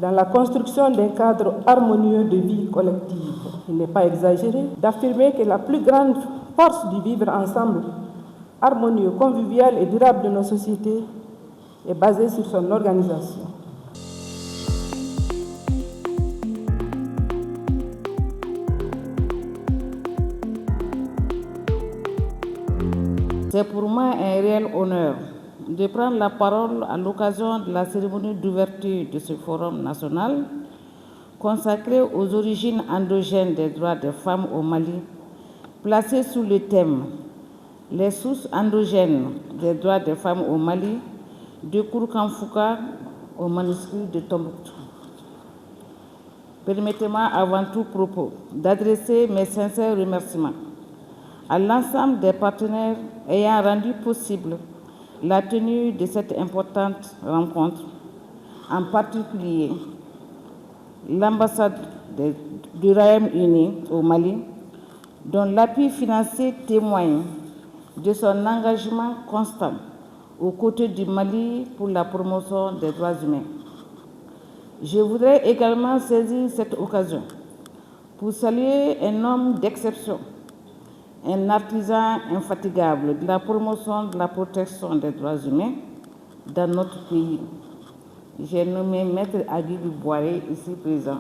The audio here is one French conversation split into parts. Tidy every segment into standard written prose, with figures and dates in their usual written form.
dans la construction d'un cadre harmonieux de vie collective. Il n'est pas exagéré d'affirmer que la plus grande force du vivre ensemble, harmonieux, convivial et durable de nos sociétés est basée sur son organisation. C'est pour moi un réel honneur de prendre la parole à l'occasion de la cérémonie d'ouverture de ce forum national consacré aux origines endogènes des droits des femmes au Mali, placé sous le thème « Les sources endogènes des droits des femmes au Mali » de Kourkan-Fouka au manuscrit de Tombouctou. Permettez-moi avant tout propos d'adresser mes sincères remerciements à l'ensemble des partenaires ayant rendu possible la tenue de cette importante rencontre, en particulier l'ambassade du Royaume-Uni au Mali, dont l'appui financier témoigne de son engagement constant aux côtés du Mali pour la promotion des droits humains. Je voudrais également saisir cette occasion pour saluer un homme d'exception, un artisan infatigable de la promotion de la protection des droits humains dans notre pays. J'ai nommé Maître Agui Boiré, ici présent.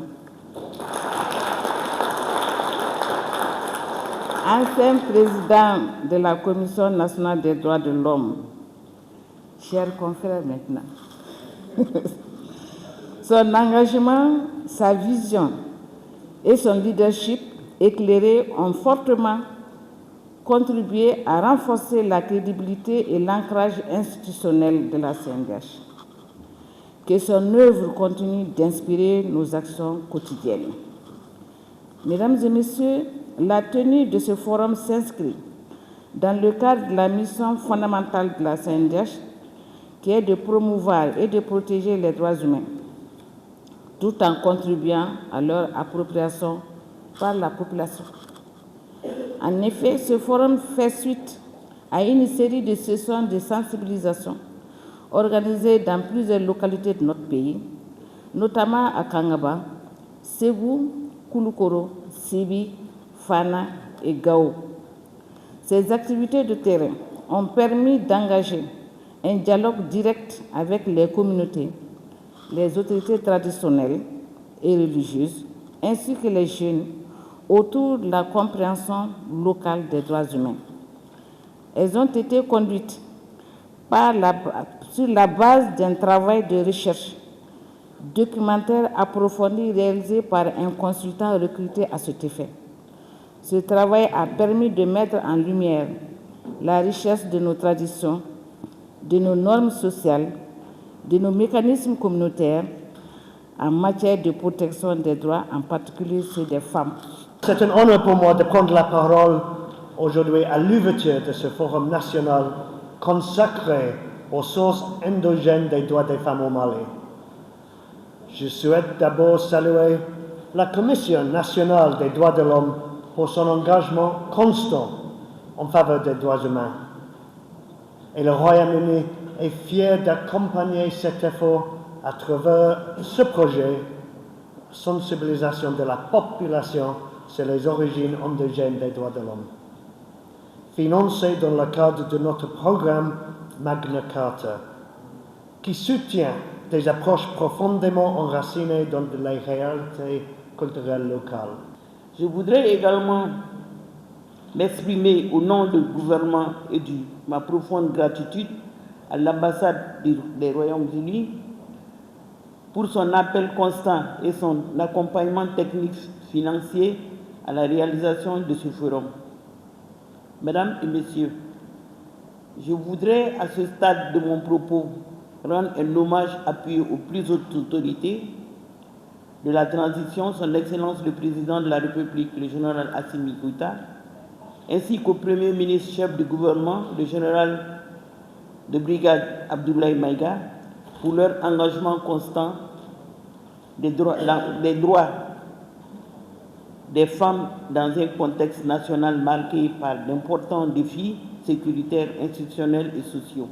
Ancien président de la Commission nationale des droits de l'homme, chers confrères maintenant. Son engagement, sa vision et son leadership éclairé ont fortement contribué à renforcer la crédibilité et l'ancrage institutionnel de la CNDH. Que son œuvre continue d'inspirer nos actions quotidiennes. Mesdames et messieurs, la tenue de ce forum s'inscrit dans le cadre de la mission fondamentale de la CNDH, qui est de promouvoir et de protéger les droits humains, tout en contribuant à leur appropriation par la population. En effet, ce forum fait suite à une série de sessions de sensibilisation organisées dans plusieurs localités de notre pays, notamment à Kangaba, Ségou, Kouloukoro, Sibi, Fana et Gao. Ces activités de terrain ont permis d'engager un dialogue direct avec les communautés, les autorités traditionnelles et religieuses, ainsi que les jeunes, autour de la compréhension locale des droits humains. Elles ont été conduites sur la base d'un travail de recherche documentaire approfondi réalisé par un consultant recruté à cet effet. Ce travail a permis de mettre en lumière la richesse de nos traditions, de nos normes sociales, de nos mécanismes communautaires en matière de protection des droits, en particulier ceux des femmes. C'est un honneur pour moi de prendre la parole aujourd'hui à l'ouverture de ce forum national consacré aux sources endogènes des droits des femmes au Mali. Je souhaite d'abord saluer la Commission nationale des droits de l'homme pour son engagement constant en faveur des droits humains. Et le Royaume-Uni est fier d'accompagner cet effort à travers ce projet de sensibilisation de la population sur les origines endogènes des droits de l'homme, financé dans le cadre de notre programme Magna Carta, qui soutient des approches profondément enracinées dans les réalités culturelles locales. Je voudrais également m'exprimer au nom du gouvernement et de ma profonde gratitude à l'ambassade des Royaumes-Unis pour son appel constant et son accompagnement technique financier à la réalisation de ce forum. Mesdames et messieurs, je voudrais à ce stade de mon propos rendre un hommage appuyé aux plus hautes autorités de la transition, son Excellence le Président de la République, le général Assimi Goïta, ainsi qu'au Premier ministre chef du gouvernement, le général de brigade Abdoulaye Maïga, pour leur engagement constant des droits des femmes dans un contexte national marqué par d'importants défis sécuritaires, institutionnels et sociaux.